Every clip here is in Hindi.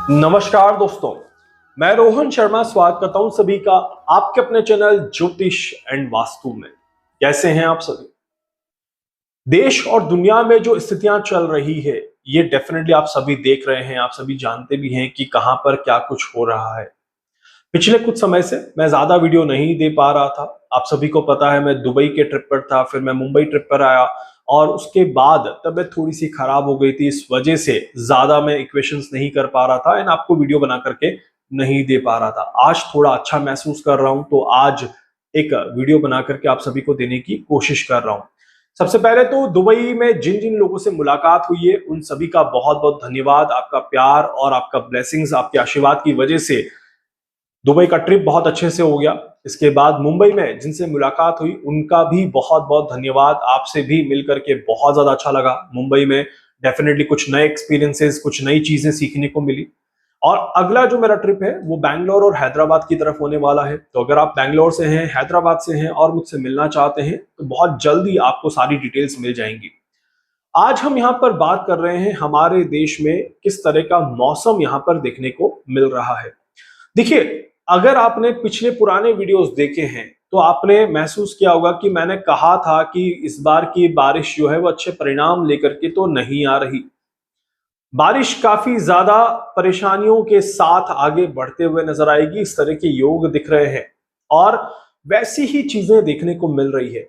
नमस्कार दोस्तों, मैं रोहन शर्मा स्वागत करता हूं सभी का आपके अपने चैनल ज्योतिष एंड वास्तु में। कैसे हैं आप सभी? देश और दुनिया में जो स्थितियां चल रही है ये डेफिनेटली आप सभी देख रहे हैं, आप सभी जानते भी हैं कि कहां पर क्या कुछ हो रहा है। पिछले कुछ समय से मैं ज्यादा वीडियो नहीं दे पा रहा था। आप सभी को पता है मैं दुबई के ट्रिप पर था, फिर मैं मुंबई ट्रिप पर आया और उसके बाद तबीयत थोड़ी सी खराब हो गई थी। इस वजह से ज्यादा मैं इक्वेशंस नहीं कर पा रहा था एंड आपको वीडियो बना करके नहीं दे पा रहा था। आज थोड़ा अच्छा महसूस कर रहा हूं तो आज एक वीडियो बना करके आप सभी को देने की कोशिश कर रहा हूं। सबसे पहले तो दुबई में जिन जिन लोगों से मुलाकात हुई है उन सभी का बहुत बहुत धन्यवाद। आपका प्यार और आपका ब्लेसिंग्स, आपके आशीर्वाद की वजह से दुबई का ट्रिप बहुत अच्छे से हो गया। इसके बाद मुंबई में जिनसे मुलाकात हुई उनका भी बहुत बहुत धन्यवाद। आपसे भी मिलकर के बहुत ज्यादा अच्छा लगा। मुंबई में डेफिनेटली कुछ नए एक्सपीरियंसेस, कुछ नई चीजें सीखने को मिली। और अगला जो मेरा ट्रिप है वो बैंगलोर और हैदराबाद की तरफ होने वाला है। तो अगर आप बैंगलोर से हैं, हैदराबाद से हैं और मुझसे मिलना चाहते हैं तो बहुत जल्दी आपको सारी डिटेल्स मिल जाएंगी। आज हम यहाँ पर बात कर रहे हैं हमारे देश में किस तरह का मौसम यहाँ पर देखने को मिल रहा है। देखिए, अगर आपने पिछले पुराने वीडियोस देखे हैं तो आपने महसूस किया होगा कि मैंने कहा था कि इस बार की बारिश जो है वो अच्छे परिणाम लेकर के तो नहीं आ रही। बारिश काफी ज्यादा परेशानियों के साथ आगे बढ़ते हुए नजर आएगी, इस तरह के योग दिख रहे हैं और वैसी ही चीजें देखने को मिल रही है।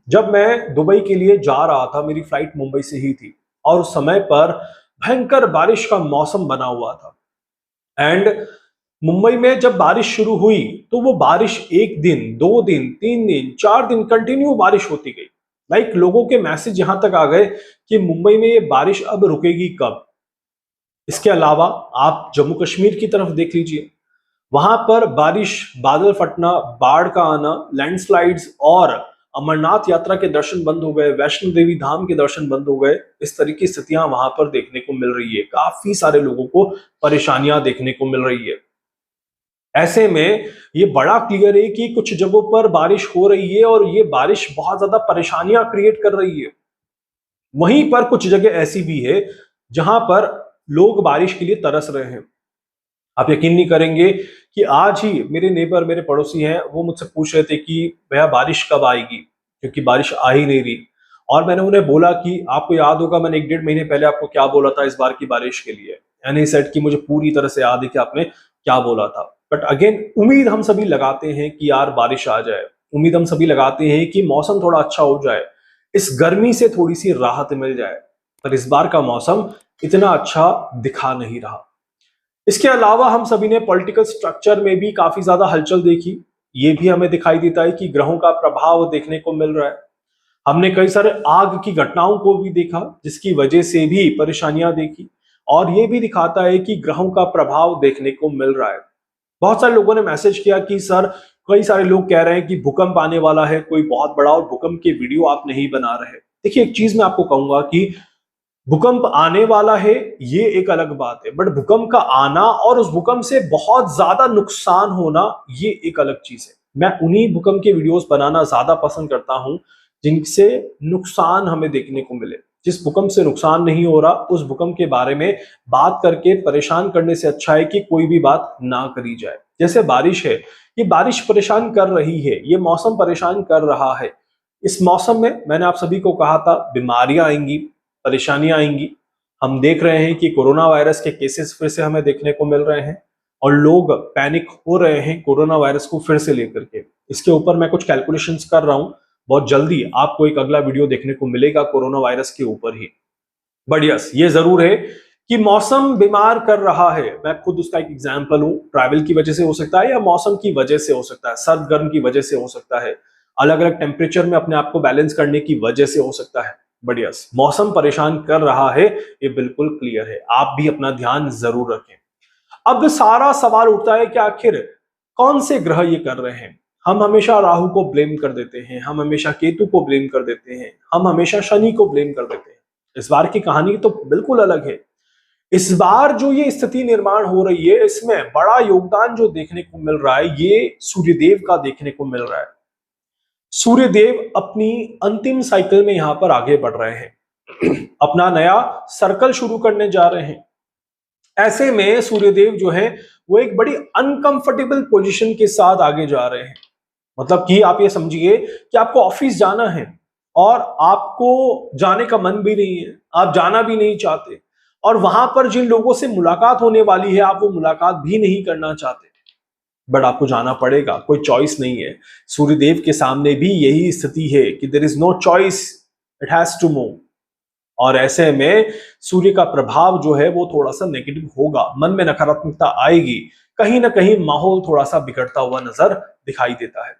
जब मैं दुबई के लिए जा रहा था, मेरी फ्लाइट मुंबई से ही थी और उस समय पर भयंकर बारिश का मौसम बना हुआ था। एंड मुंबई में जब बारिश शुरू हुई तो वो बारिश एक दिन, दो दिन, तीन दिन, चार दिन कंटिन्यू बारिश होती गई। लाइक लोगों के मैसेज यहां तक आ गए कि मुंबई में ये बारिश अब रुकेगी कब। इसके अलावा आप जम्मू कश्मीर की तरफ देख लीजिए, वहां पर बारिश, बादल फटना, बाढ़ का आना, लैंडस्लाइड्स और अमरनाथ यात्रा के दर्शन बंद हो गए, वैष्णो देवी धाम के दर्शन बंद हो गए। इस तरह की स्थितियां वहां पर देखने को मिल रही है। काफी सारे लोगों को परेशानियां देखने को मिल रही है। ऐसे में ये बड़ा क्लियर है कि कुछ जगहों पर बारिश हो रही है और ये बारिश बहुत ज्यादा परेशानियां क्रिएट कर रही है। वहीं पर कुछ जगह ऐसी भी है जहां पर लोग बारिश के लिए तरस रहे हैं। आप यकीन नहीं करेंगे कि आज ही मेरे नेबर, मेरे पड़ोसी हैं, वो मुझसे पूछ रहे थे कि भैया बारिश कब आएगी, क्योंकि बारिश आ ही नहीं रही। और मैंने उन्हें बोला कि आपको याद होगा मैंने एक डेढ़ महीने पहले आपको क्या बोला था इस बार की बारिश के लिए। एंड ही सेड कि मुझे पूरी तरह से याद है कि आपने क्या बोला था। बट अगेन उम्मीद हम सभी लगाते हैं कि यार बारिश आ जाए, उम्मीद हम सभी लगाते हैं कि मौसम थोड़ा अच्छा हो जाए, इस गर्मी से थोड़ी सी राहत मिल जाए। पर इस बार का मौसम इतना अच्छा दिखा नहीं रहा। इसके अलावा हम सभी ने पॉलिटिकल स्ट्रक्चर में भी काफी ज्यादा हलचल देखी। ये भी हमें दिखाई देता है कि ग्रहों का प्रभाव देखने को मिल रहा है। हमने कई सारे आग की घटनाओं को भी देखा जिसकी वजह से भी परेशानियां देखी। और ये भी दिखाता है कि ग्रहों का प्रभाव देखने को मिल रहा है। बहुत सारे लोगों ने मैसेज किया कि सर, कई सारे लोग कह रहे हैं कि भूकंप आने वाला है कोई बहुत बड़ा और भूकंप के वीडियो आप नहीं बना रहे। देखिए, एक चीज मैं आपको कहूंगा कि भूकंप आने वाला है ये एक अलग बात है, बट भूकंप का आना और उस भूकंप से बहुत ज्यादा नुकसान होना ये एक अलग चीज है। मैं उन्हीं भूकंप के वीडियोस बनाना ज्यादा पसंद करता हूं जिनसे नुकसान हमें देखने को मिले। जिस भूकंप से नुकसान नहीं हो रहा उस भूकंप के बारे में बात करके परेशान करने से अच्छा है कि कोई भी बात ना करी जाए। जैसे बारिश है, ये बारिश परेशान कर रही है, ये मौसम परेशान कर रहा है। इस मौसम में मैंने आप सभी को कहा था बीमारियां आएंगी, परेशानियां आएंगी। हम देख रहे हैं कि कोरोना वायरस के केसेस फिर से हमें देखने को मिल रहे हैं और लोग पैनिक हो रहे हैं कोरोना वायरस को फिर से लेकर के। इसके ऊपर मैं कुछ कैलकुलेशंस कर रहा हूं। बहुत जल्दी आपको एक अगला वीडियो देखने को मिलेगा कोरोना वायरस के ऊपर ही। बट यस, ये जरूर है कि मौसम बीमार कर रहा है। मैं खुद उसका एक एग्जाम्पल हूं। ट्रैवल की वजह से हो सकता है या मौसम की वजह से हो सकता है, सर्द गर्म की वजह से हो सकता है, अलग अलग टेम्परेचर में अपने आप को बैलेंस करने की वजह से हो सकता है। बट यस, मौसम परेशान कर रहा है, ये बिल्कुल क्लियर है। आप भी अपना ध्यान जरूर रखें। अब सारा सवाल उठता है कि आखिर कौन से ग्रह ये कर रहे हैं। हम हमेशा राहु को ब्लेम कर देते हैं, हम हमेशा केतु को ब्लेम कर देते हैं, हम हमेशा शनि को ब्लेम कर देते हैं। इस बार की कहानी तो बिल्कुल अलग है। इस बार जो ये स्थिति निर्माण हो रही है इसमें बड़ा योगदान जो देखने को मिल रहा है ये सूर्यदेव का देखने को मिल रहा है। सूर्यदेव अपनी अंतिम साइकिल में यहां पर आगे बढ़ रहे हैं, अपना नया सर्कल शुरू करने जा रहे हैं। ऐसे में सूर्यदेव जो है वो एक बड़ी अनकंफर्टेबल पोजीशन के साथ आगे जा रहे हैं। मतलब कि आप ये समझिए कि आपको ऑफिस जाना है और आपको जाने का मन भी नहीं है, आप जाना भी नहीं चाहते, और वहां पर जिन लोगों से मुलाकात होने वाली है आप वो मुलाकात भी नहीं करना चाहते, बट आपको जाना पड़ेगा, कोई चॉइस नहीं है। सूर्यदेव के सामने भी यही स्थिति है कि there is no choice, it has to move. और ऐसे में सूर्य का प्रभाव जो है वो थोड़ा सा नेगेटिव होगा, मन में नकारात्मकता आएगी, कहीं ना कहीं माहौल थोड़ा सा बिगड़ता हुआ नजर दिखाई देता है।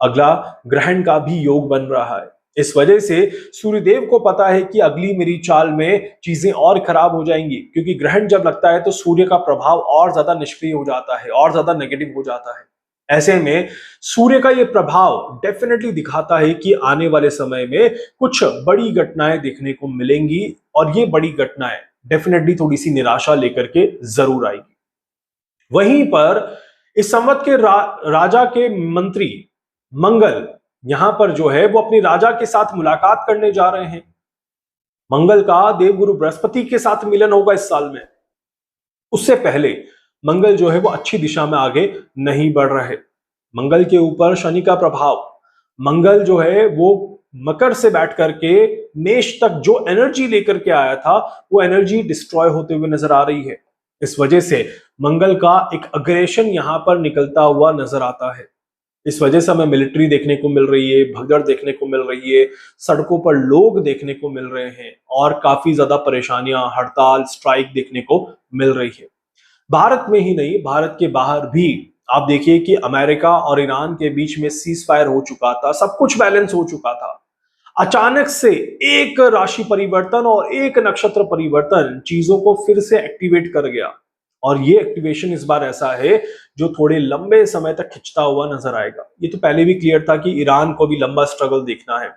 अगला ग्रहण का भी योग बन रहा है। इस वजह से सूर्यदेव को पता है कि अगली मेरी चाल में चीजें और खराब हो जाएंगी, क्योंकि ग्रहण जब लगता है तो सूर्य का प्रभाव और ज्यादा निष्क्रिय हो जाता है, और ज्यादा नेगेटिव हो जाता है। ऐसे में सूर्य का यह प्रभाव डेफिनेटली दिखाता है कि आने वाले समय में कुछ बड़ी घटनाएं देखने को मिलेंगी, और ये बड़ी घटनाएं डेफिनेटली थोड़ी सी निराशा लेकर के जरूर आएगी। वहीं पर इस संवत के राजा के मंत्री मंगल यहां पर जो है वो अपनी राजा के साथ मुलाकात करने जा रहे हैं। मंगल का देवगुरु बृहस्पति के साथ मिलन होगा इस साल में। उससे पहले मंगल जो है वो अच्छी दिशा में आगे नहीं बढ़ रहे। मंगल के ऊपर शनि का प्रभाव, मंगल जो है वो मकर से बैठ करके मेष तक जो एनर्जी लेकर के आया था वो एनर्जी डिस्ट्रॉय होते हुए नजर आ रही है। इस वजह से मंगल का एक अग्रेशन यहां पर निकलता हुआ नजर आता है। इस वजह से हमें मिलिट्री देखने को मिल रही है, भगदड़ देखने को मिल रही है, सड़कों पर लोग देखने को मिल रहे हैं, और काफी ज्यादा परेशानियां, हड़ताल, स्ट्राइक देखने को मिल रही है। भारत में ही नहीं, भारत के बाहर भी आप देखिए कि अमेरिका और ईरान के बीच में सीज फायर हो चुका था, सब कुछ बैलेंस हो चुका था। अचानक से एक राशि परिवर्तन और एक नक्षत्र परिवर्तन चीजों को फिर से एक्टिवेट कर गया, और ये एक्टिवेशन इस बार ऐसा है जो थोड़े लंबे समय तक खिंचता हुआ नजर आएगा। ये तो पहले भी क्लियर था कि ईरान को भी लंबा स्ट्रगल देखना है,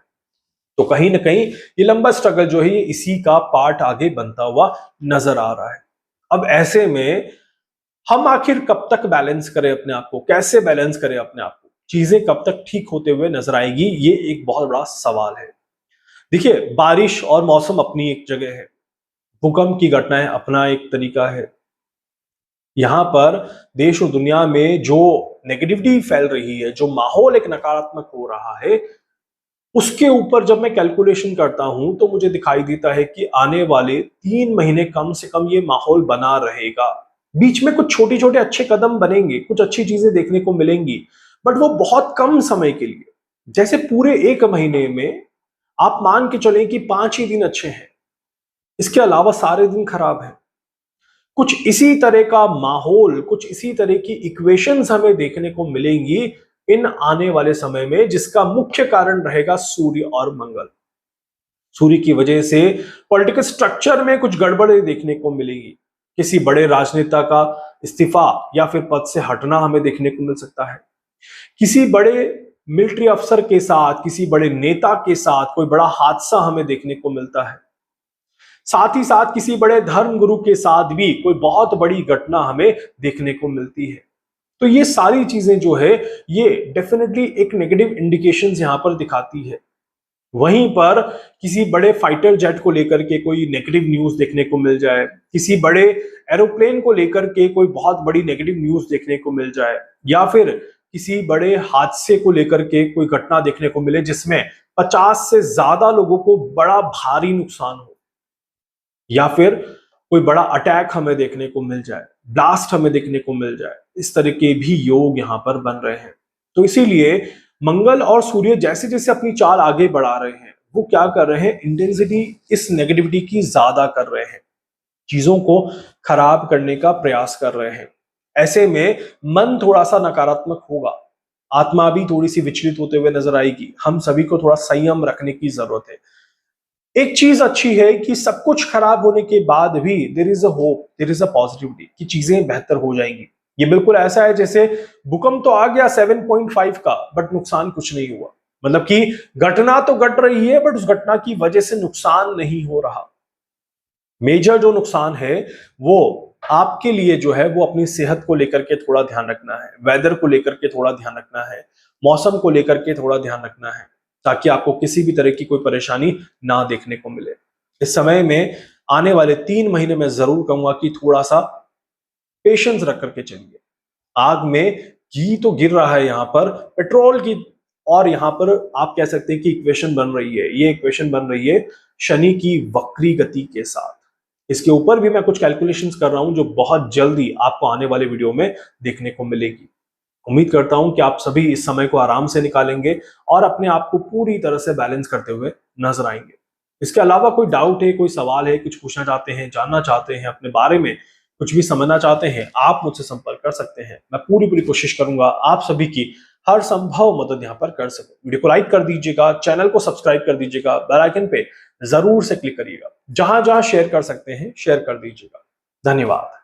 तो कहीं ना कहीं ये लंबा स्ट्रगल जो है ये इसी का पार्ट आगे बनता हुआ नजर आ रहा है। अब ऐसे में हम आखिर कब तक बैलेंस करें अपने आप को, कैसे बैलेंस करें अपने आप को, चीजें कब तक ठीक होते हुए नजर आएगी, ये एक बहुत बड़ा सवाल है। देखिए, बारिश और मौसम अपनी एक जगह है, भूकंप की घटनाएं अपना एक तरीका है। यहाँ पर देश और दुनिया में जो नेगेटिविटी फैल रही है, जो माहौल एक नकारात्मक हो रहा है, उसके ऊपर जब मैं कैलकुलेशन करता हूं तो मुझे दिखाई देता है कि आने वाले 3 महीने कम से कम ये माहौल बना रहेगा। बीच में कुछ छोटे छोटे अच्छे कदम बनेंगे, कुछ अच्छी चीजें देखने को मिलेंगी, बट वो बहुत कम समय के लिए। जैसे पूरे 1 महीने में आप मान के चलें कि 5 ही दिन अच्छे हैं, इसके अलावा सारे दिन खराब हैं। कुछ इसी तरह का माहौल, कुछ इसी तरह की इक्वेशंस हमें देखने को मिलेंगी इन आने वाले समय में, जिसका मुख्य कारण रहेगा सूर्य और मंगल। सूर्य की वजह से पॉलिटिकल स्ट्रक्चर में कुछ गड़बड़ें देखने को मिलेगी, किसी बड़े राजनेता का इस्तीफा या फिर पद से हटना हमें देखने को मिल सकता है, किसी बड़े मिलिट्री अफसर के साथ, किसी बड़े नेता के साथ कोई बड़ा हादसा हमें देखने को मिलता है, साथ ही साथ किसी बड़े धर्म गुरु के साथ भी कोई बहुत बड़ी घटना हमें देखने को मिलती है। तो ये सारी चीजें जो है ये डेफिनेटली एक नेगेटिव इंडिकेशंस यहां पर दिखाती है। वहीं पर किसी बड़े फाइटर जेट को लेकर के कोई नेगेटिव न्यूज देखने को मिल जाए, किसी बड़े एरोप्लेन को लेकर के कोई बहुत बड़ी नेगेटिव न्यूज देखने को मिल जाए, या फिर किसी बड़े हादसे को लेकर के कोई घटना देखने को मिले जिसमें 50 से ज्यादा लोगों को बड़ा भारी नुकसान हो, या फिर कोई बड़ा अटैक हमें देखने को मिल जाए, ब्लास्ट हमें देखने को मिल जाए, इस तरह के भी योग यहां पर बन रहे हैं। तो इसीलिए मंगल और सूर्य जैसे जैसे अपनी चाल आगे बढ़ा रहे हैं, वो क्या कर रहे हैं, इंटेंसिटी इस नेगेटिविटी की ज्यादा कर रहे हैं, चीजों को खराब करने का प्रयास कर रहे हैं। ऐसे में मन थोड़ा सा नकारात्मक होगा, आत्मा भी थोड़ी सी विचलित होते हुए नजर आएगी। हम सभी को थोड़ा संयम रखने की जरूरत है। एक चीज अच्छी है कि सब कुछ खराब होने के बाद भी there is a hope, there is a positivity कि चीजें बेहतर हो जाएंगी। ये बिल्कुल ऐसा है जैसे भूकंप तो आ गया 7.5 का, बट नुकसान कुछ नहीं हुआ। मतलब कि घटना तो घट रही है, बट उस घटना की वजह से नुकसान नहीं हो रहा। मेजर जो नुकसान है वो आपके लिए जो है वो अपनी सेहत को लेकर के थोड़ा ध्यान रखना है, वेदर को लेकर के थोड़ा ध्यान रखना है, मौसम को लेकर के थोड़ा ध्यान रखना है, ताकि आपको किसी भी तरह की कोई परेशानी ना देखने को मिले। इस समय में आने वाले 3 महीने में जरूर कहूंगा कि थोड़ा सा पेशेंस रख करके चलिए। आग में घी तो गिर रहा है यहाँ पर पेट्रोल की, और यहाँ पर आप कह सकते हैं कि इक्वेशन बन रही है, ये इक्वेशन बन रही है शनि की वक्री गति के साथ। इसके ऊपर भी मैं कुछ कैलकुलेशंस कर रहा हूं जो बहुत जल्दी आपको आने वाले वीडियो में देखने को मिलेगी। उम्मीद करता हूं कि आप सभी इस समय को आराम से निकालेंगे और अपने आप को पूरी तरह से बैलेंस करते हुए नजर आएंगे। इसके अलावा कोई डाउट है, कोई सवाल है, कुछ पूछना चाहते हैं, जानना चाहते हैं, अपने बारे में कुछ भी समझना चाहते हैं, आप मुझसे संपर्क कर सकते हैं। मैं पूरी पूरी कोशिश करूंगा आप सभी की हर संभव मदद यहां पर कर सकूं। वीडियो को लाइक कर दीजिएगा, चैनल को सब्सक्राइब कर दीजिएगा, बेल आइकन पे जरूर से क्लिक करिएगा। जहां जहां शेयर कर सकते हैं शेयर कर दीजिएगा। धन्यवाद।